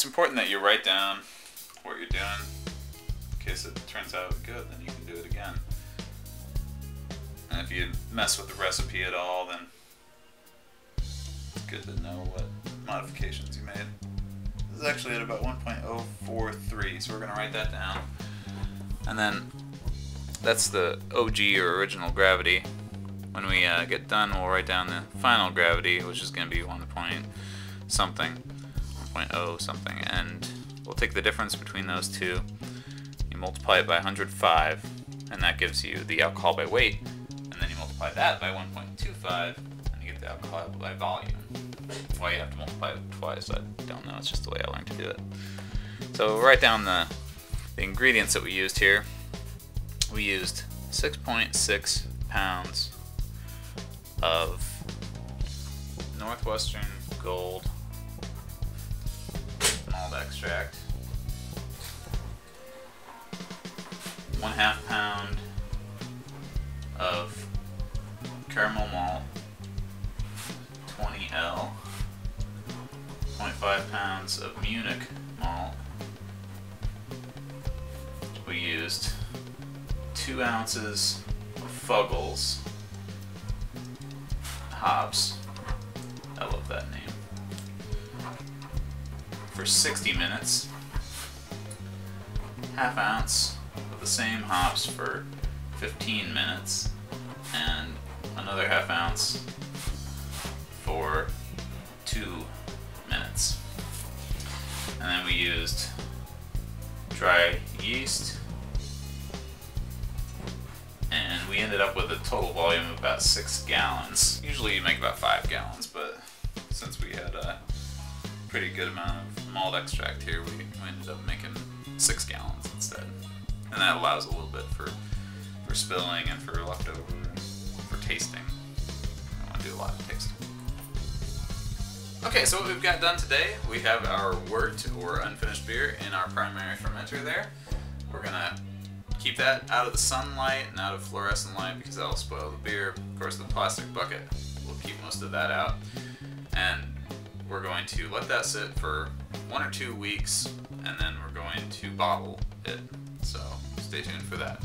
important that you write down what you're doing in case it turns out good, then you can do it again. And if you mess with the recipe at all, then it's good to know what modifications you made. This is actually at about 1.043, so we're going to write that down. And then that's the OG or original gravity. When we get done, we'll write down the final gravity, which is going to be 1 point something, 1.0 something, and we'll take the difference between those two. You multiply it by 105, and that gives you the alcohol by weight, and then you multiply that by 1.25, and you get the alcohol by volume. Why you have to multiply it twice, I don't know, it's just the way I learned to do it. So we'll write down the ingredients that we used here. We used 6.6 pounds of Northwestern Gold malt extract, 1/2 pound of caramel malt, 20L, 0.5 pounds of Munich malt. We used 2 ounces of Fuggles hops. I love that name. For 60 minutes. 1/2 ounce of the same hops for 15 minutes. And another 1/2 ounce for 2 minutes. And then we used dry yeast. And we ended up with a total volume of about 6 gallons. Usually you make about 5 gallons, but since we had a pretty good amount of malt extract here, we ended up making 6 gallons instead. And that allows a little bit for spilling and for leftover and for tasting. I want to do a lot of tasting. Okay, so what we've got done today, we have our wort or unfinished beer in our primary fermenter there. We're gonna keep that out of the sunlight and out of fluorescent light because that'll spoil the beer. Of course, the plastic bucket will keep most of that out. And we're going to let that sit for 1 or 2 weeks, and then we're going to bottle it. So stay tuned for that.